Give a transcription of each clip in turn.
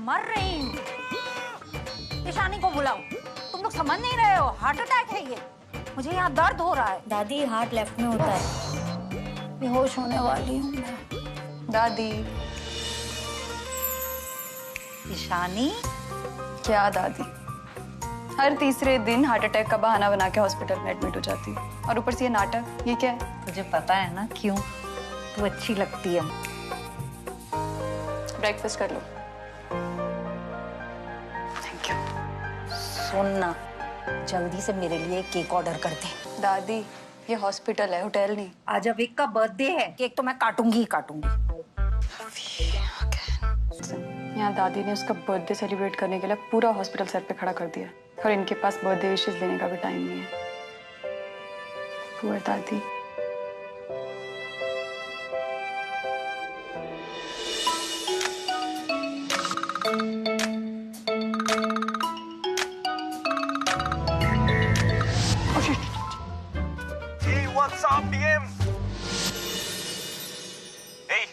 मर रही हूँ। ईशानी को बुलाओ। तुम लोग समझ नहीं रहे हो, हार्ट अटैक है ये। मुझे यहाँ दर्द हो रहा है। दादी हार्ट लेफ्ट में होता है। बेहोश होने वाली हूँ मैं। दादी। ईशानी। क्या दादी, हर तीसरे दिन हार्ट अटैक का बहाना बना के हॉस्पिटल में एडमिट हो जाती है, और ऊपर से ये नाटक। ये क्या है? तुझे पता है ना क्यों? तू अच्छी लगती है। ब्रेकफास्ट कर लो। Thank you. सुनना, जल्दी से मेरे लिए केक ऑर्डर कर दे। दादी, ये हॉस्पिटल है, होटल नहीं। आज अविक का बर्थडे है, केक तो मैं काटूंगी ही काटूंगी। यहाँ दादी ने उसका बर्थडे सेलिब्रेट करने के लिए पूरा हॉस्पिटल सर पे खड़ा कर दिया, और इनके पास बर्थडे विशेस देने का भी टाइम नहीं है। पुअर दादी। Hey, what's up, DM? Hey,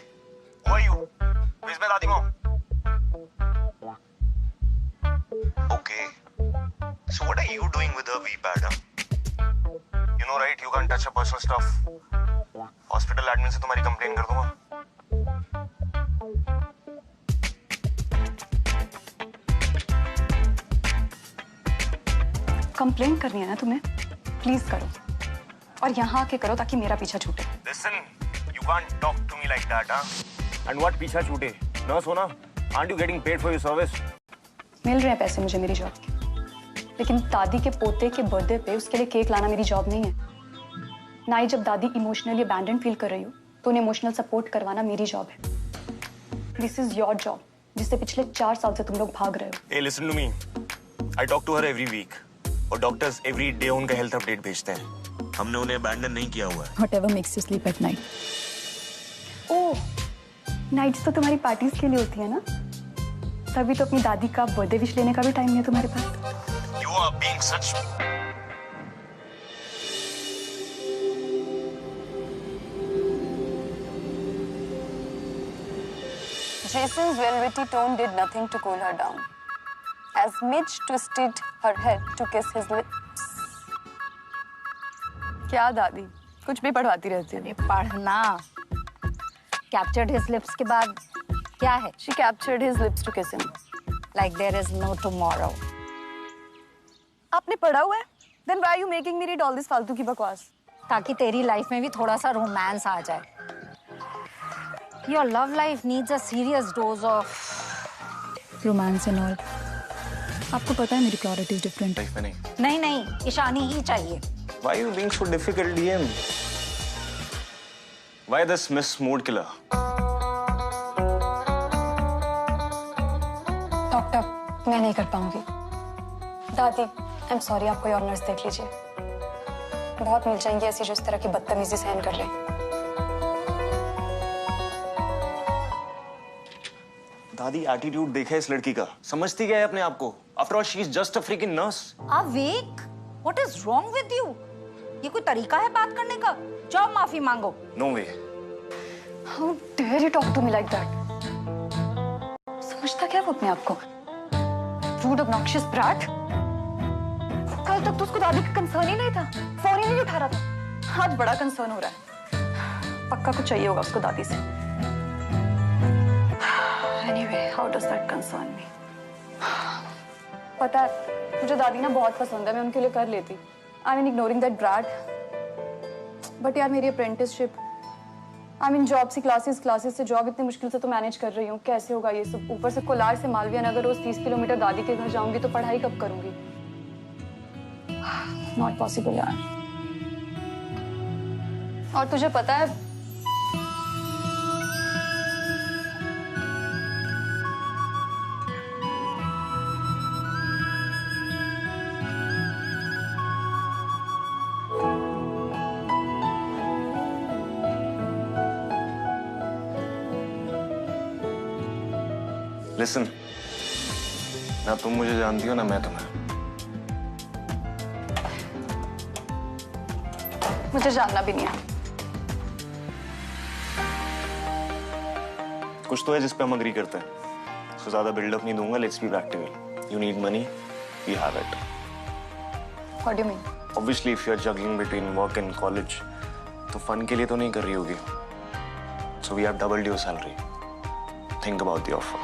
who are you? Where's my दादी mom? Okay. So what are you doing with her V-pad? Huh? You know, right? You can't touch her personal stuff. Hospital admin से तुम्हारी complaint कर दूंगा. Complaint करनी है ना तुम्हें? Please करो, और यहाँ आके करो ताकि मेरा पीछा छूटे। Listen, you can't talk to me like that, huh? And what पीछा छूटे? Nurse हो ना? Aren't you getting paid for your service? मिल रहे हैं पैसे मुझे मेरी जॉब के, लेकिन दादी के पोते के बर्थडे पे उसके लिए केक लाना मेरी जॉब नहीं है। ना ही जब दादी इमोशनली अबैंडन फील कर रही हो तो उन्हें इमोशनल सपोर्ट करवाना मेरी जॉब है। दिस इज योर जॉब, जिससे पिछले 4 साल से तुम लोग भाग रहे हो। Hey, listen to me. I talk to her every week. और डॉक्टर्स एवरी डे उनका हेल्थ अपडेट भेजते हैं। हमने उन्हें अबैंडन नहीं किया हुआ है। Whatever makes you sleep at night. Oh, nights तो तुम्हारी पार्टीज के लिए होती है ना? तभी तो अपनी दादी का बर्थडे विश लेने का भी टाइम नहीं है तुम्हारे पास। You are being such. Jason's velvety tone did nothing to cool her down. As Midge twisted her head to kiss his lips. क्या दादी, कुछ भी पढ़वाती रहती है। पढ़ना। Captured his lips के बाद क्या है? She captured his lips to kiss him. Like there is no tomorrow. आपने पढ़ा हुआ है? Then why are you making me read all this फालतू की बकवास? ताकि तेरी लाइफ में भी थोड़ा सा रोमांस आ जाए। Your love life needs a serious dose of Romance and all. आपको पता है मेरी प्रायोरिटीज डिफरेंट है। लाइफ में नहीं। नहीं नहीं, ईशानी ही चाहिए। Why are you being so difficult, DM? Why this Miss Mood Killer? Doctor, मैं नहीं कर पाऊंगी। दादी, आई एम सॉरी, आप कोई और नर्स देख लीजिए। बहुत मिल जाएंगी ऐसी जो इस तरह की बदतमीजी सहन कर ले। दादी, एटीट्यूड देखा है इस लड़की का। समझती क्या है अपने आप को? After all, she is just a freaking nurse. Avik, what is wrong with you? ये कोई तरीका है बात करने का? जाओ माफी मांगो। No way. How dare you talk to me like that? समझता क्या है वो अपने आप को? Rude, obnoxious brat. कल तक तो उसको दादी का कंसर्न ही नहीं था, फोन ही नहीं उठा रहा था। आज बड़ा कंसर्न हो रहा है। पक्का कुछ चाहिए होगा उसको दादी से। Anyway, how does that concern me? पता है, मुझे दादी ना बहुत पसंद है, मैं उनके लिए कर लेती। I mean, ignoring that brat. But यार मेरी अप्रेंटिसशिप, I mean जॉब से क्लासेस से जॉब इतनी मुश्किल से तो मैनेज कर रही हूँ। कैसे होगा ये सब? ऊपर से कोलार से मालवीय नगर रोज 30 किलोमीटर दादी के घर जाऊंगी तो पढ़ाई कब करूंगी? Not possible यार। और तुझे पता है, Listen, ना तुम मुझे जानती हो ना मैं तुम्हें। मुझे जानना भी नहीं है। कुछ तो है जिस पे हम अग्री करते हैं। So ज्यादा बिल्डअप नहीं दूंगा. Let's be practical. You need money, we have it. What do you mean? Obviously, if you're juggling between work and college, तो फन के लिए तो नहीं कर रही होगी. So we have doubled your salary. Think about the offer.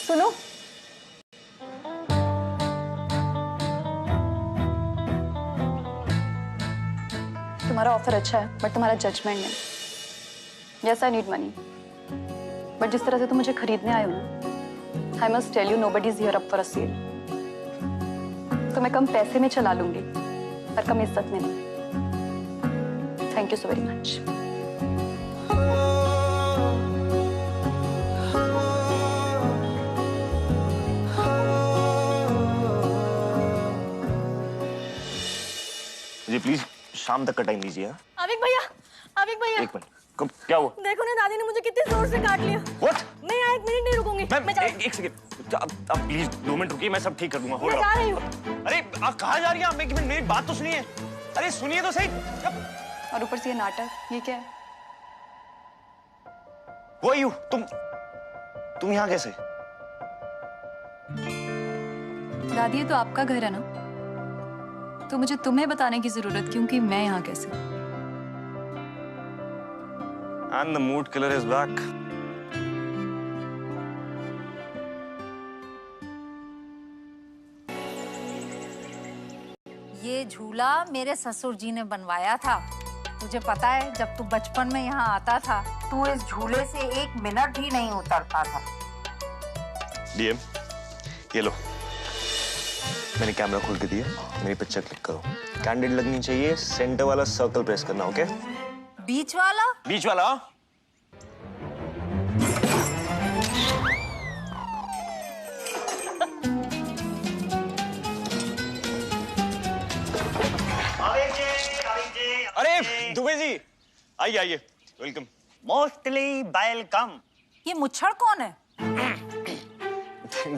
सुनो, तुम्हारा ऑफर अच्छा है बट तुम्हारा जजमेंट नहीं. Yes I need money, but जिस तरह से तुम मुझे खरीदने आए हो ना, I must tell you nobody is here up for a sale. तो मैं कम पैसे में चला लूंगी पर कम इज्जत में नहीं. Thank you so very much. जी प्लीज शाम तक का टाइम दीजिए. आविक भैया, आविक भैया, एक मिनट. कब क्या हुआ? देखो ना दादी ने मुझे कितने जोर से काट लिया. What? मैं यहाँ 1 मिनट नहीं रुकूंगी. मैम मैं एक सेकंड. अब प्लीज 2 मिनट रुकिए, मैं सब ठीक कर दूंगा. मैं जा रही हूँ. अरे आप कहाँ जा रही हैं? आप एक मिनट मेरी बात तो सुनिए. अरे सुनिए तो सही. और ऊपर से ये नाटक, ये क्या है? वो यू तुम यहाँ कैसे? दादी ये तो आपका घर है ना, तो मुझे तुम्हें बताने की जरूरत क्यों कि मैं यहाँ कैसे? And the mood killer is back. ये झूला मेरे ससुर जी ने बनवाया था. तुझे पता है जब तू बचपन में यहाँ आता था तू इस झूले से 1 मिनट भी नहीं उतरता था. डीएम ये लो, मैंने कैमरा खोल के दिया. मेरी पिक्चर क्लिक करो. कैंडिड लगनी चाहिए. सेंटर वाला सर्कल प्रेस करना. ओके? बीच वाला? बीच वाला. अरे दुबे जी आइए आइए. वेलकम. Mostly welcome. ये मुच्छड़ कौन है?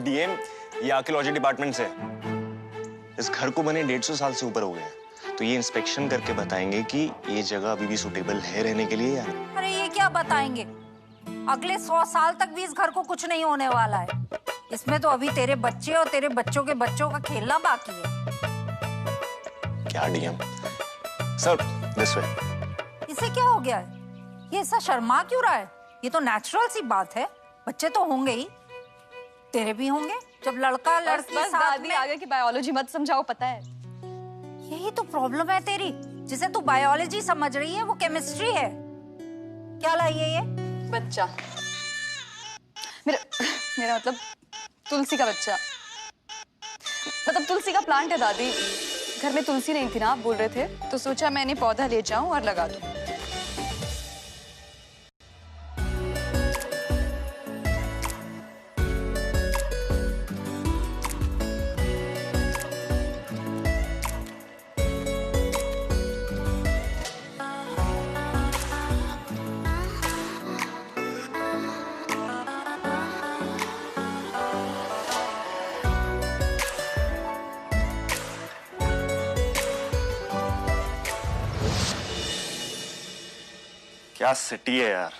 डीएम ये आर्कियोलॉजी डिपार्टमेंट से. इस घर को बने 150 साल से ऊपर हो गए, तो ये इंस्पेक्शन करके बताएंगे कि ये जगह अभी भी सूटेबल है रहने के लिए या नहीं. अरे ये क्या बताएंगे? अगले 100 साल तक भी इस घर को कुछ नहीं होने वाला है. इसमें तो अभी तेरे बच्चे और तेरे बच्चों के बच्चों का खेलना बाकी है. क्या डीएम? Sir this way. इसे क्या हो गया है? ये ऐसा शर्मा क्यों रहा है? ये तो नेचुरल सी बात है. बच्चे तो होंगे ही, तेरे भी होंगे. जब लड़का लड़की बस साथ दादी में... आगे की बायोलॉजी मत समझाओ, पता है. यही तो प्रॉब्लम है तेरी. जिसे तू बायोलॉजी समझ रही है वो केमिस्ट्री है. क्या लाई है ये? बच्चा. मेरा मतलब तुलसी का बच्चा. मतलब तुलसी का प्लांट है दादी. घर में तुलसी नहीं थी ना, आप बोल रहे थे, तो सोचा मैंने पौधा ले जाऊं और लगा दूं. क्या सिटी है यार.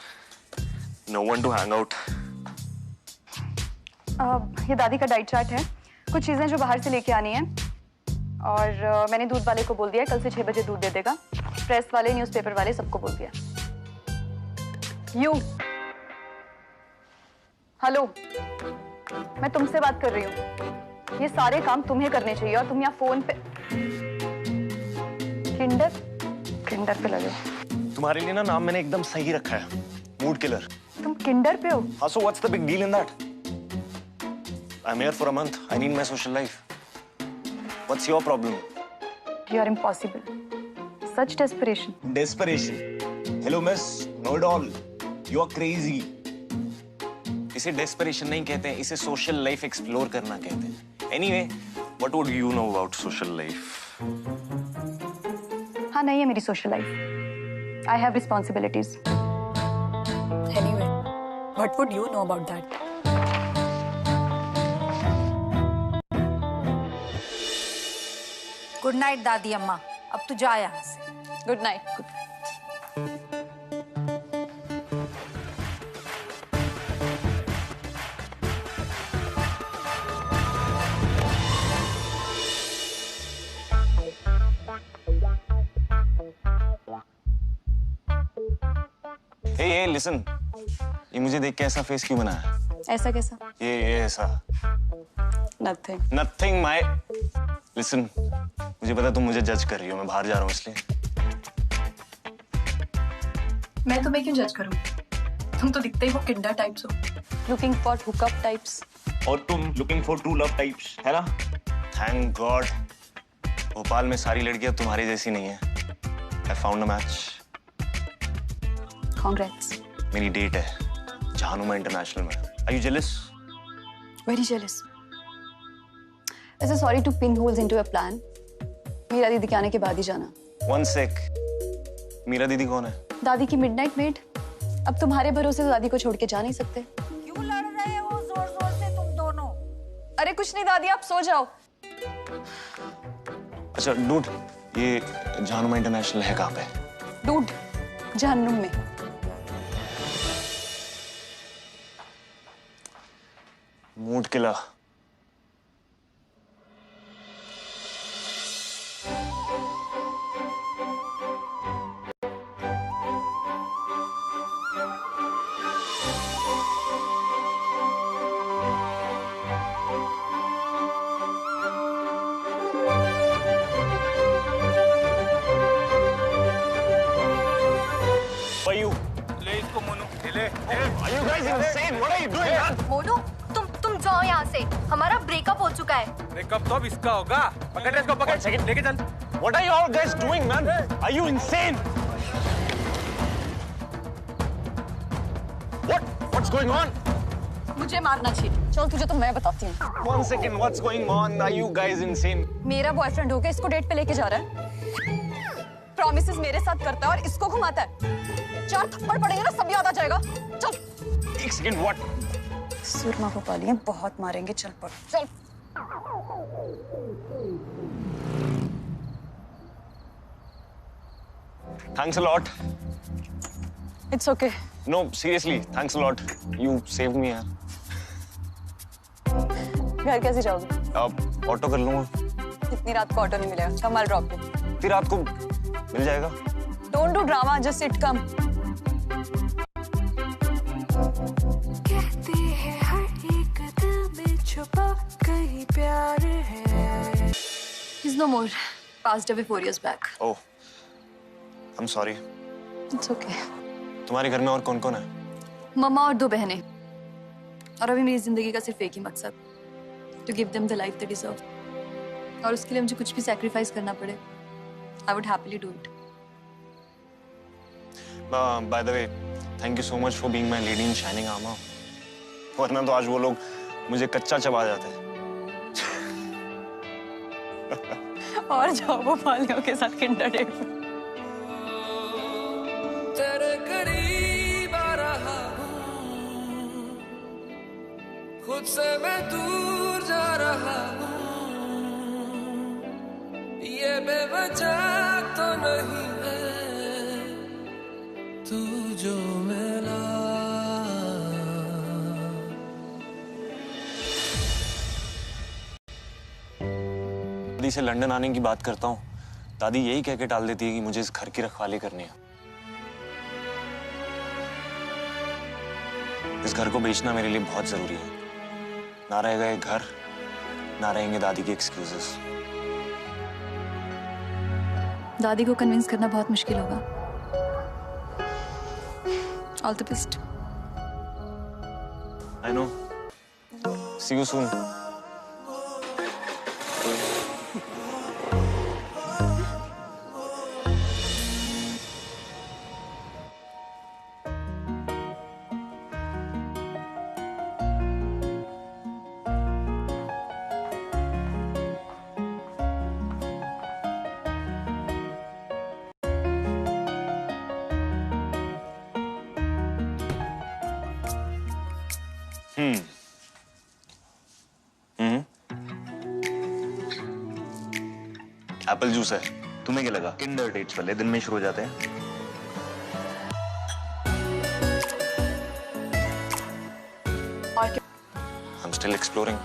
No one to hang out. ये दादी का डाइट चार्ट है. कुछ चीजें जो बाहर से लेके आनी है. और मैंने दूध वाले को बोल दिया कल से 6 बजे दूध दे देगा. प्रेस वाले, न्यूज़पेपर वाले, सबको बोल दिया. यू हेलो, मैं तुमसे बात कर रही हूँ. ये सारे काम तुम्हें करने चाहिए और तुम यहाँ फोन पे किंडर पे लगे. तुम्हारे लिए ना नाम मैंने एकदम सही रखा है. Mood killer. तुम किंडर पे हो? हाँ, so what's the big deal in that? I'm here for a month. I need my social life. What's your problem? You are impossible. Such desperation. Desperation. Hello miss, know it all. You are crazy. इसे desperation नहीं कहते हैं, इसे social life explore करना कहते हैं. Anyway, what would you know about social life? हाँ, नहीं है मेरी social life. I have responsibilities. Anyway, what would you know about that? Good night दादी अम्मा. अब तू जा यहाँ से. Good night. हे लिसन, ये मुझे देख के ऐसा फेस क्यों बनाया? ऐसा कैसा? ये ऐसा। नथिंग। Nothing my. Listen, मुझे पता तुम मुझे जज कर रही हो, मैं बाहर जा रहा हूँ इसलिए। मैं तुम्हें क्यों जज करूं? तुम तो दिखते ही वो किंडर टाइप्स हो। Looking for hookup types. और तुम looking for true love types, है ना? Thank God, भोपाल में सारी लड़कियां तुम्हारी जैसी नहीं है। I found a match. Congrats. मेरी डेट है जहानुमा इंटरनेशनल में। Are you jealous? Very jealous. ऐसे sorry to pin holes into your plan. Meera दीदी के आने के बाद ही जाना। One sec. मीरा दीदी कौन है? दादी की मिडनाइट मेड। अब तुम्हारे भरोसे तो दादी को छोड़ के जा नहीं सकते। क्यों लड़ रहे हो जोर जोर से तुम दोनों? अरे कुछ नहीं दादी, आप सो जाओ। अच्छा डूड, ये जहानुमा इंटरनेशनल है कहाँ पे? डूड, जहन्नुम में। मूड किला। मोनू, तुम जाओ यहाँ से। हमारा ब्रेकअप हो चुका है। ब्रेकअप तो अब इसका होगा। पकड़ इसको, पकड़, लेके चल। What are you all guys doing, man? Are you insane? What's going on? मुझे मारना चाहिए। चल तुझे तो मैं बताती हूँ। One second, what's going on? Are you guys insane? मेरा बॉयफ्रेंड होके इसको डेट पे लेके जा रहा है। प्रॉमिसेस मेरे साथ करता है और इसको घुमाता है। 4 थप्पड़ पड़ेंगे ना, सब याद आ जाएगा। चल। एक सेकंड, what? सुरमा भोपाली हैं, बहुत मारेंगे। चल पड़, चल। Thanks a lot. It's okay. No, seriously, thanks a lot. You saved me, यार। घर कैसे जाओगे? अब ऑटो कर लूँगा। इतनी रात को ऑटो नहीं मिलेगा। कमाल ड्रॉप पे। फिर रात को मिल जाएगा। Don't do drama, just sit, come. कहते हैं हर एक दिल में छुपा कहीं प्यार है। He's no more. Passed away 4 years back. Oh, I'm sorry. It's okay. तुम्हारे घर में और कौन-कौन है? मम्मा और 2 बहनें। और अभी मेरी जिंदगी का सिर्फ एक ही मकसद, to give them the life they deserve. और उसके लिए मुझे कुछ भी सैक्रिफाइस करना पड़े, I would happily do it. By the way, thank you so much for being my lady in shining armor. वरना तो आज वो लोग मुझे कच्चा चबा जाते। और जाओ वो वालियों के साथ किंडर डेट पे। तेरे करीब आ रहा हूँ, खुद से मैं दूर जा रहा हूँ, ये बेवजह तो नहीं है तू जो मिला। दादी से लंदन आने की बात करता हूँ, दादी यही कह के टाल देती है कि मुझे इस घर की रखवाली करनी है। इस घर को बेचना मेरे लिए बहुत जरूरी है। ना रहेगा ये घर, ना रहेंगे दादी के एक्सक्यूजेस। दादी को कन्विंस करना बहुत मुश्किल होगा। All the best. I know. See you soon. Apple juice है। तुम्हें क्या लगा किंडर डेट्स वाले दिन में शुरू हो जाते हैं? और क्या? I'm still exploring.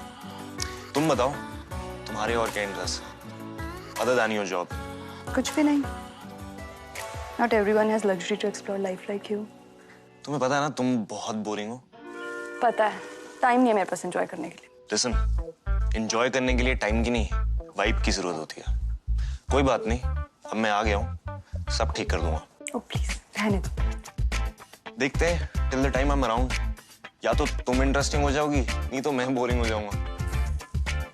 तुम बताओ, तुम्हारे और क्या interest other than your job? कुछ भी नहीं। Not everyone has luxury to explore life like you. तुम्हें पता है ना तुम बहुत बोरिंग हो। पता है, टाइम नहीं है मेरे पास एंजॉय करने के लिए। लिसन, एंजॉय करने के लिए टाइम की नहीं, वाइब की जरूरत होती है। कोई बात नहीं, अब मैं आ गया हूँ, सब ठीक कर दूंगा। ओ प्लीज रहने दो। देखते हैं till the time I am around. या तो तुम इंटरेस्टिंग हो जाओगी, नहीं तो मैं बोरिंग हो जाऊंगा।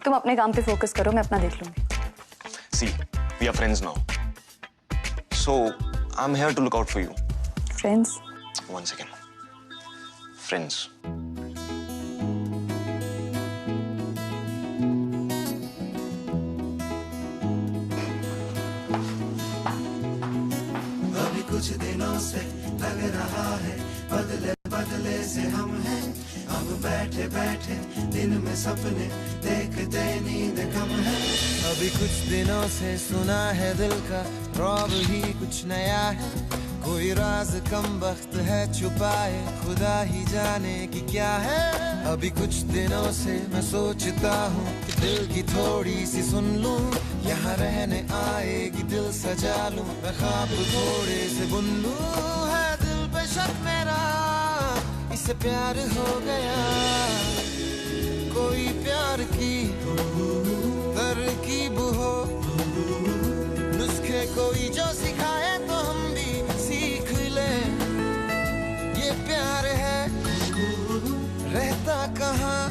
तुम अपने काम पे फोकस करो, मैं अपना देख लूंगी। See, we are friends now, so I am here to look out for you. Friends? One second. Friends. अभी कुछ दिनों से लग रहा है बदले बदले से हम हैं। अब बैठे बैठे दिन में सपने देखते नींद कम है। अभी कुछ दिनों से सुना है दिल का रौब ही कुछ नया है। कोई राज कम वक्त है छुपाए खुदा ही जाने कि क्या है। अभी कुछ दिनों से मैं सोचता हूँ कि दिल की थोड़ी सी सुन लूं। यहाँ रहने आएगी दिल सजा लूं, मैं ख्वाब थोड़े से बुन लूं। है दिल पे शक मेरा, इसे प्यार हो गया। कोई प्यार की तरकीब हो, नुस्खे कोई जो सिखाए तो हम भी सीख ले। ये प्यार है रहता कहाँ,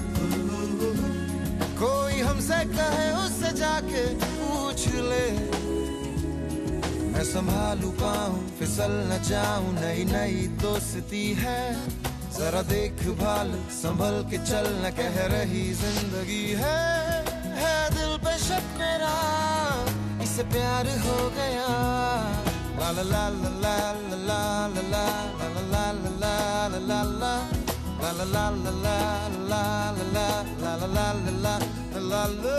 कोई हमसे कहे उससे जाके पूछ ले। मैं संभालू पाऊं फिसल न जाऊं, नई नई दोस्ती है। जरा देख भाल संभल के चल न, कह रही जिंदगी है दिल पे शक मेरा, इसे प्यार हो गया। ला ला ला ला ला ला ला ला ला ला ला ला ला ला La la la la la la la la la la la la la la.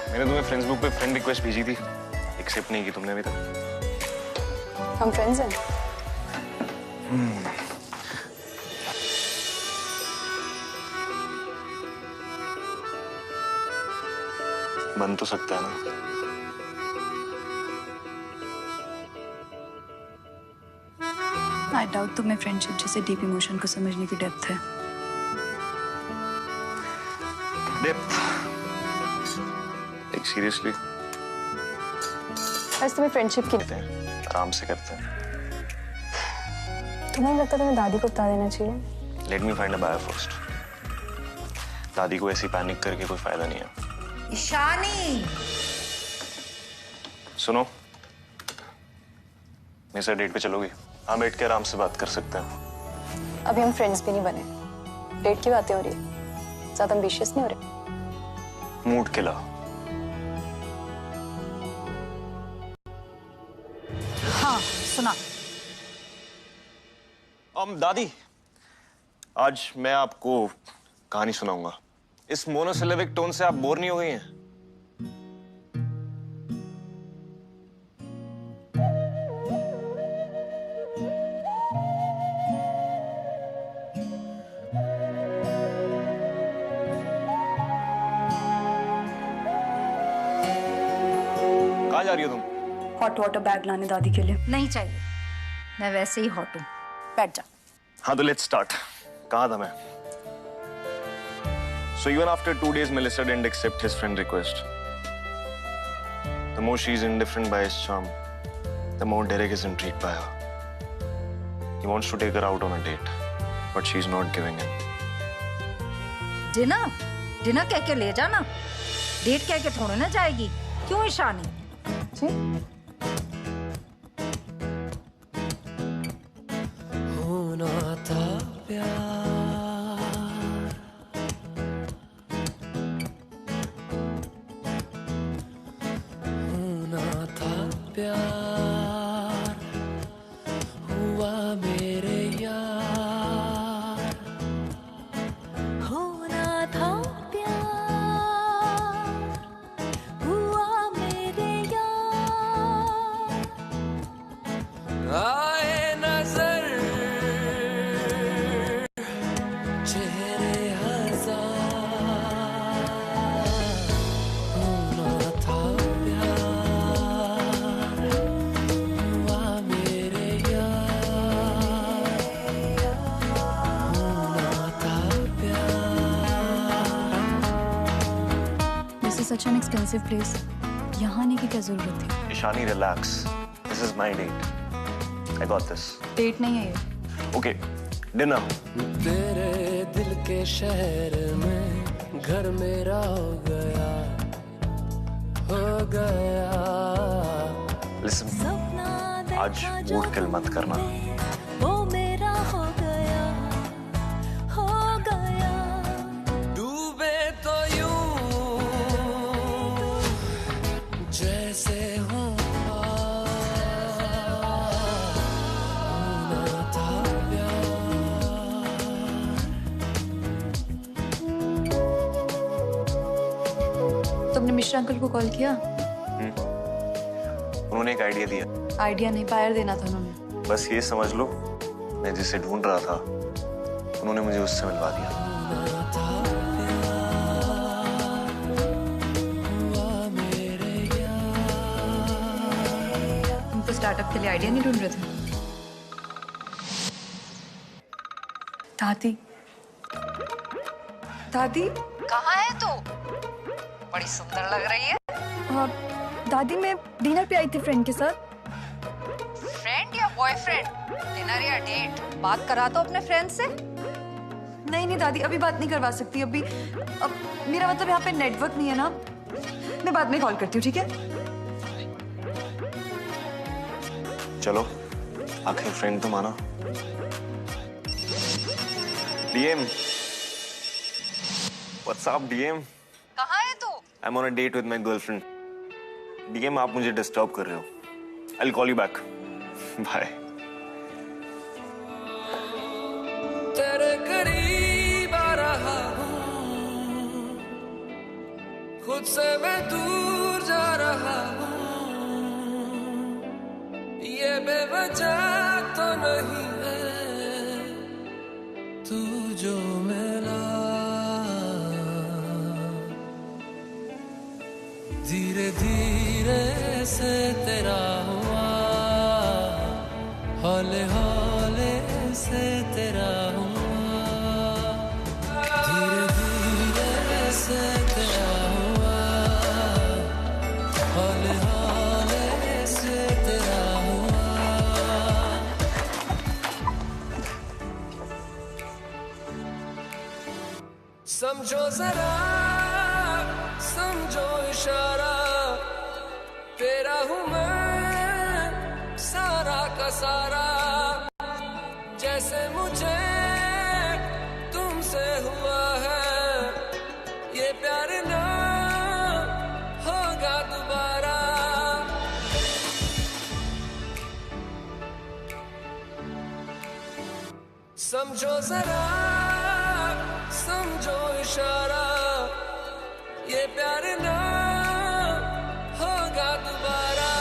मैंने तुम्हें फेसबुक पे फ्रेंड रिक्वेस्ट भेजी थी, एक्सेप्ट नहीं की तुमने अभी तक। हम फ्रेंड्स हैं। बन तो सकता है ना। आई डाउट तुम्हें फ्रेंडशिप जैसे डीप इमोशन को समझने की डेप्थ है। डेप्थ? Like seriously? आज तुम्हें फ्रेंडशिप की आराम से करते हैं। तुम्हें नहीं लगता तुम्हें दादी को बता देना चाहिए? Let me find a buyer first. दादी को ऐसी पैनिक करके कोई फायदा नहीं है। ईशानी, सुनो, मेरे साथ डेट पे चलोगी? हाँ, बैठ के आराम से बात कर सकते हैं। अभी हम फ्रेंड्स भी नहीं बने, डेट की बातें हो रही है। ज्यादा एम्बिशियस नहीं हो रहे? मूड खिला। हाँ सुना। दादी, आज मैं आपको कहानी सुनाऊंगा। इस मोनोसिलेबिक टोन से आप बोर नहीं हो गई हैं? कहाँ जा रही हो तुम? हॉट वाटर बैग लाने दादी के लिए। नहीं चाहिए, मैं वैसे ही हॉट हूँ। बैठ जा। हाँ तो लेट्स स्टार्ट। कहाँ था मैं? So even after 2 days, Melissa didn't accept his friend request. The more she's indifferent by his charm, the more Derek is intrigued by her. He wants to take her out on a date, but she's not giving in. Dinner? Dinner कह के ले जाना, date कह के थोड़ी ना जाएगी। क्यों ईशानी? जी? होना था प्यार, होना था प्यार, हुआ मेरे यार। होना था प्यार, हुआ such an expensive place. यहाँ आने की क्या जरूरत थी? Ishani relax. This is my date. I got this. Date नहीं है ये. Okay, dinner. तेरे दिल के शहर में घर मेरा हो गया. Listen, आज मूड किल मत करना. वो मेरा हो गया डूबे तो यूं जैसे हो होना था प्यार. तुमने मिश्रा अंकल को कॉल किया? उन्होंने एक आइडिया दिया. आइडिया नहीं, बायर देना था उन्होंने. बस ये समझ लो, मैं जिसे ढूंढ रहा था उन्होंने मुझे उससे मिलवा दिया. तुम तो स्टार्टअप के लिए आइडिया नहीं ढूंढ रहे थे. दादी, दादी. कहाँ है तू? बड़ी सुंदर लग रही है. दादी मैं डिनर पे आई थी फ्रेंड के साथ. फ्रेंड या बॉयफ्रेंड? डिनर या डेट? बात करा तो अपने फ्रेंड से. नहीं नहीं दादी, अभी बात नहीं करवा सकती. अब मेरा मतलब यहाँ पे नेटवर्क नहीं है ना. मैं बाद में कॉल करती हूँ, ठीक है? चलो, आखिर फ्रेंड तो माना. DM. What's up, DM? कहाँ है तू? I'm on a date with my girlfriend. DM, आप मुझे डिस्टर्ब कर रहे हो. I'll call you back. Bye. तेरे करीब आ रहा हूँ, खुद से मैं दूर जा रहा हूँ. ये बेवजह तो नहीं है तू जो मिला. धीरे धीरे से तेरा हुआ, हौले हौले से तेरा हुआ. धीरे धीरे से तेरा हुआ, हौले हौले से तेरा हुआ. समझो जरा, समझो इशारा, तेरा हूँ मैं सारा का सारा. जैसे मुझे तुमसे हुआ है, ये प्यार ना होगा दोबारा. समझो जरा, समझो इशारा, ये प्यार ना होगा दोबारा.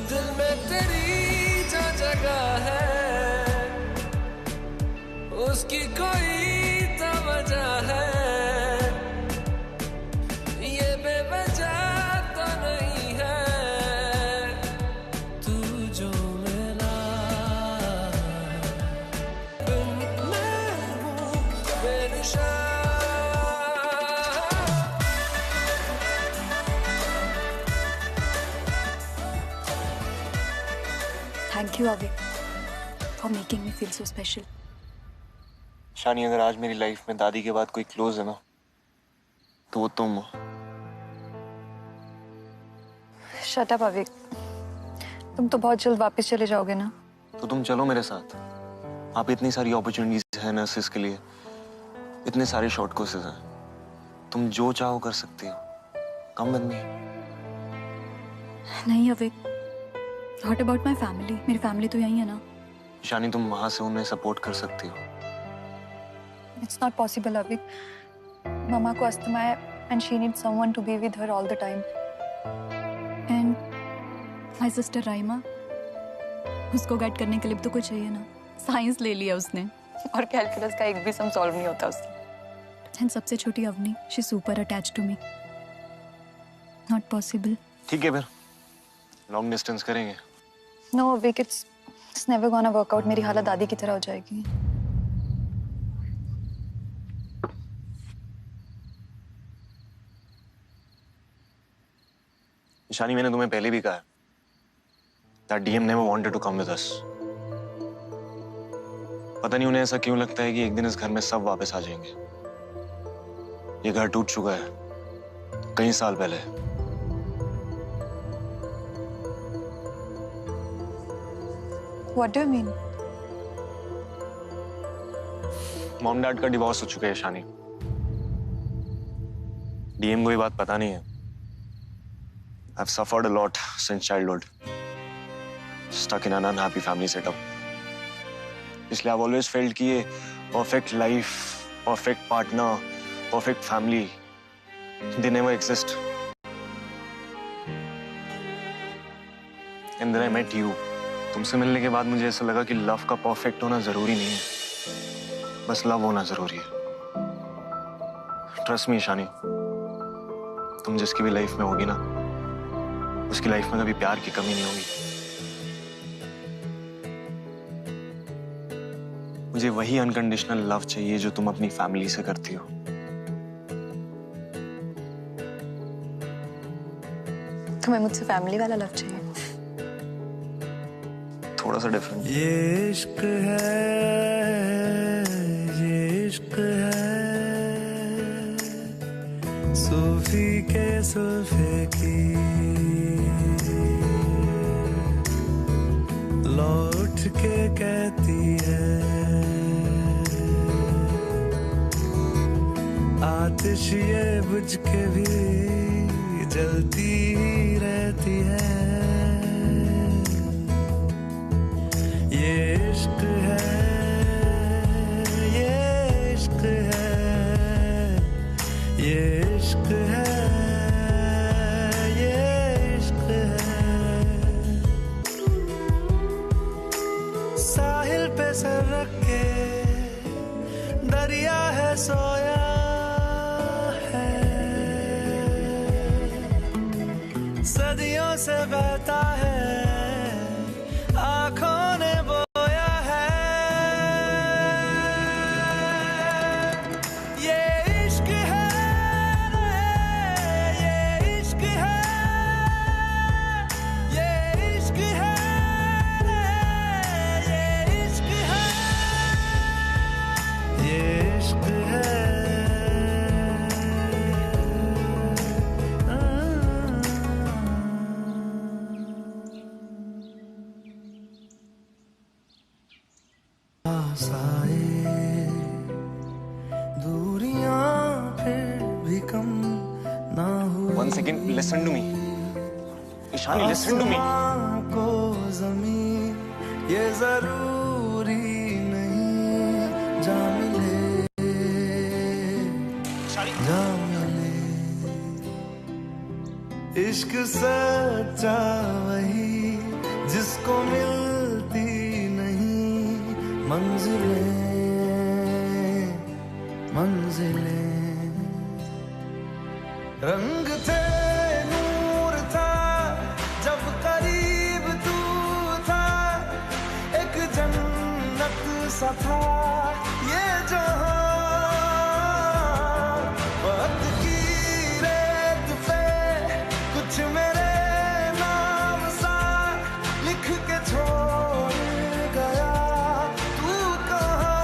दिल में तेरी जो जगह है, उसकी कोई तो वजह है. ये बेवजह तो नहीं है तू जो मिला. मैं हूँ बेनिशान. Thank you, Avik, for making me feel so special. शानी, अगर आज मेरी लाइफ में दादी के बाद कोई क्लोज है ना, तो वो तुम हो. Shut up, Avik. तुम तो बहुत जल्द वापस चले जाओगे ना. तो तुम चलो मेरे साथ. आप इतनी सारी अपॉर्चुनिटीज है नर्सेस के लिए, इतने सारे शॉर्ट कोर्सेज हैं. तुम जो चाहो कर सकती हो. Come with me. नहीं अविक, व्हाट अबाउट माय फैमिली? मेरी फैमिली तो यही है ना. शानी, तुम वहां से उन्हें सपोर्ट कर सकती हो. It's not possible, Avik. Mama को अस्थमा है and she needs someone to be with her all the time. And my sister Raima, उसको गाइड करने के लिए भी तो कुछ चाहिए ना. साइंस ले लिया उसने और कैलकुलस का एक भी सम सॉल्व नहीं होता उससे. And सबसे छोटी Avani, she's super attached to me. Not possible. ठीक है फिर, लॉन्ग डिस्टेंस करेंगे. No, Avik, it's never gonna work out. मेरी हालत दादी की तरह हो जाएगी. ईशानी, मैंने तुम्हें पहले भी कहा है that DM never wanted to come with us. पता नहीं उन्हें ऐसा क्यों लगता है कि एक दिन इस घर में सब वापस आ जाएंगे। ये घर टूट चुका है कई साल पहले। What do you mean? Mom dad का डिवोर्स हो चुका है ईशानी। DM को ये बात पता नहीं है। I've suffered a lot since childhood. Stuck in an unhappy family setup. इसलिए I've always felt कि ये perfect life, perfect partner, perfect family, they never exist. And then I met you. तुमसे मिलने के बाद मुझे ऐसा लगा कि लव का परफेक्ट होना जरूरी नहीं है, बस लव होना जरूरी है। ट्रस्ट मी ईशानी, तुम जिसकी भी लाइफ में होगी ना, उसकी लाइफ में कभी प्यार की कमी नहीं होगी। मुझे वही अनकंडीशनल लव चाहिए जो तुम अपनी फैमिली से करती हो। तुम्हें मुझसे फैमिली वाला लव चाहिए? थोड़ा सा डिफरेंट। ये इश्क है सूफी के सुल्फे की, लौट के कहती है आतिश ये बुझ के भी जलती ही रहती है। ये इश्क है, ये इश्क है, ये इश्क है, ये इश्क है। साहिल पे सर रख के दरिया है सोया है, सदियों से बहता है आँखों ने बोया है। ये इश्क है, ये इश्क है, ये इश्क है, ये इश्क है, ये इश्क है। One second, listen to me. Ishani, listen to me. को ज़मीन ये जरूरी नहीं, जा मिले, जा मिले। इश्क सच्चा वही जिसको मिलती नहीं मंजिलें, मंजिलें। रंग थे, नूर था, जब करीब तू था, एक जन्नत सा था ये जहां। वक्त की रेत पे कुछ मेरे नाम सा लिख के छोड़ गया, तू कहाँ?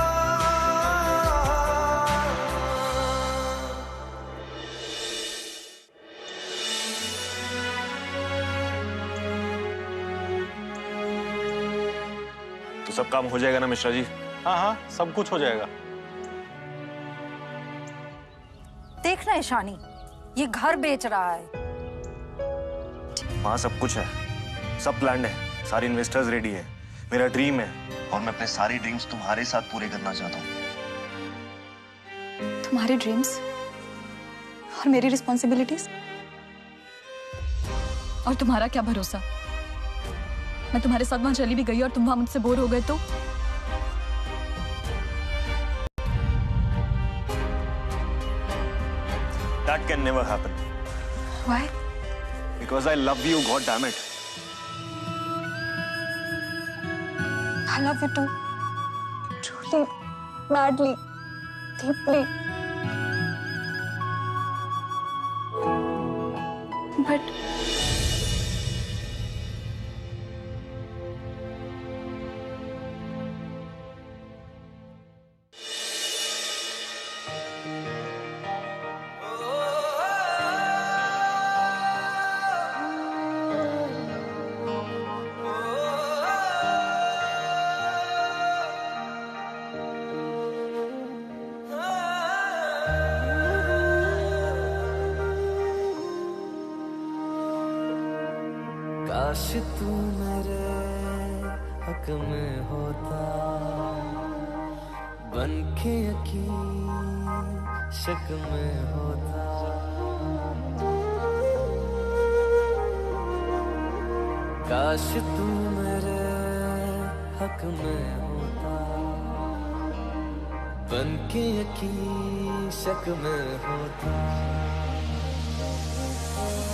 तो सब काम हो जाएगा ना मिश्रा जी? हाँ हाँ, सब कुछ हो जाएगा। देखना ईशानी, ये घर बेच रहा है। हाँ, सब कुछ है, सब प्लान्ड है, सारे इन्वेस्टर्स रेडी है, मेरा ड्रीम है और मैं अपने सारे ड्रीम्स तुम्हारे साथ पूरे करना चाहता हूँ। तुम्हारे ड्रीम्स और मेरी रिस्पॉन्सिबिलिटीज, और तुम्हारा क्या भरोसा? मैं तुम्हारे साथ वहां चली भी गई और तुम वहां मुझसे बोर हो गए तो? That can never happen. Why? Because I love you, God damn it. I love you too. Truly, madly, deeply. But काश तू मेरे हक में होता, बन के यकीन शक में होता। काश तू मेरे हक में होता, बन के यकीन शक में होता।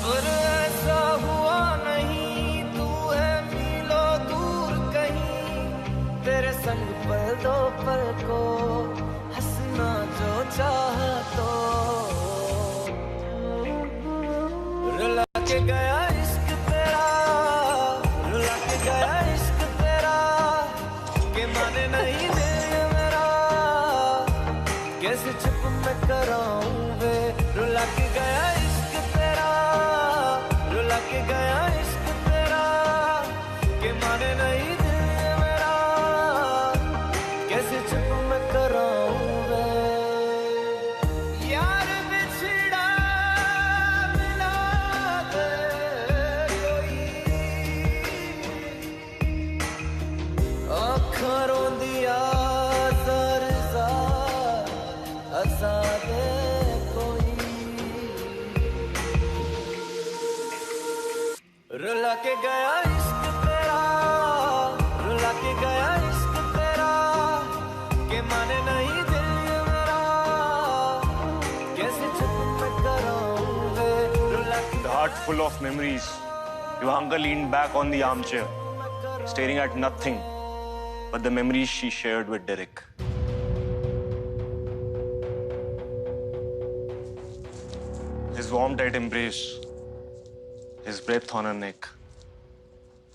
पर ऐसा हुआ नहीं, तू है मीलों दूर कहीं, तेरे संग पल दो पल को हंसना जो चाह तो। रुला के गया इश्क तेरा, रुला के गया इश्क तेरा, के माने नहीं दिल मेरा, कैसे चुप मैं कराऊं वे। रुला के गया इश्क तेरा, रुला के गया इश्क तेरा, के माने नहीं दिल मेरा, कैसे चुप मैं कराऊं वे। यार बिछड़ा मिला दे कोई, आँखां रोंदिया ज़र ज़र हंसा दे कोई। रुला के गया इश्क तेरा, रुला के गया इश्क तेरा, के माने नहीं दिल मेरा, कैसे चुप मैं कराऊं वे। रुला के The heart full of memories. Ivanka leaned back on the armchair, staring at nothing but the memories she shared with Derek. His warm, tight embrace, his breath on her neck,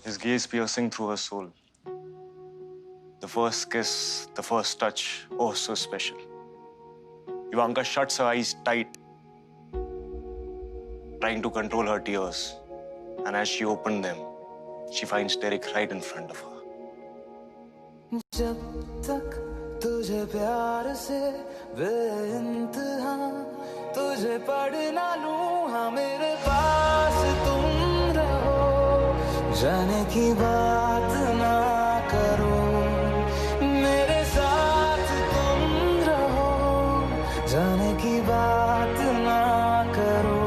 his gaze piercing through her soul. The first kiss, the first touch, oh, so special. Ivanka shuts her eyes tight, trying to control her tears. And as she opened them, she finds Derek right in front of her. जब तक तुझे प्यार से बेइंतहा तुझे पढ़ ना लूं, हाँ मेरे पास तुम रहो, जाने की बात ना करो, मेरे साथ तुम रहो, जाने की बात ना करो।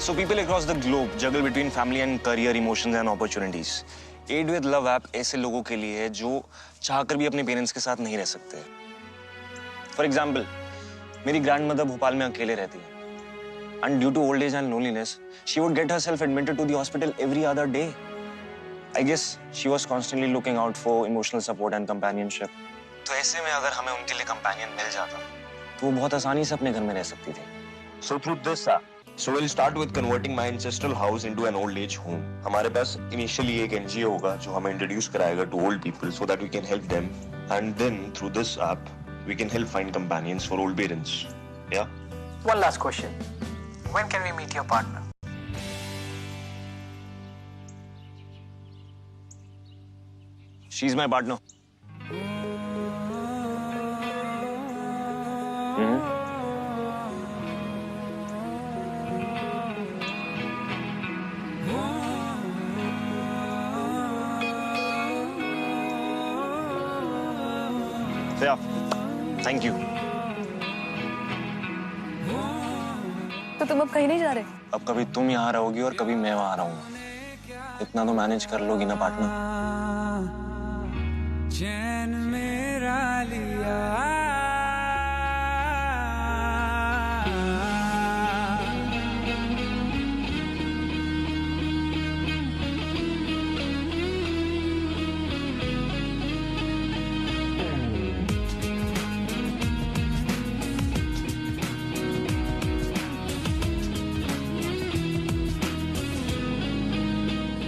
So people across the globe juggle between family and career, emotions and opportunities. Aid with Love app ऐसे लोगों के लिए है जो चाहकर भी अपने पेरेंट्स के साथ नहीं रह सकते। For example, मेरी ग्रैंडमदर भोपाल में अकेले रहती है, and due to old age and loneliness, she would get herself admitted to the hospital every other day. I guess she was constantly looking out for emotional support and companionship. तो ऐसे में अगर हमें उनके लिए companion मिल जाता, तो वो बहुत आसानी से अपने घर में रह सकती थी। So through this So we'll start with converting my ancestral house into an old age home. हमारे पास initially एक NGO होगा जो हमें introduce कराएगा to old people so that we can help them, and then through this app we can help find companions for old parents. Yeah. One last question. When can we meet your partner? She's my partner. Yeah, thank you. तो तुम अब कहीं नहीं जा रहे? अब कभी तुम यहाँ रहोगी और कभी मैं वहाँ रहूंगा। इतना तो मैनेज कर लोगी ना पार्टनर? चैन मेरा लिया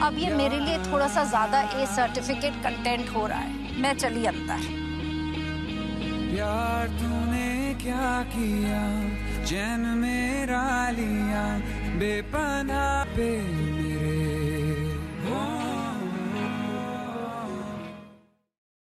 अब ये मेरे लिए थोड़ा सा ज्यादा ए सर्टिफिकेट कंटेंट हो रहा है। मैं चली अंदर। यार तूने क्या किया, चैन मेरा लिया, बेपनाह पे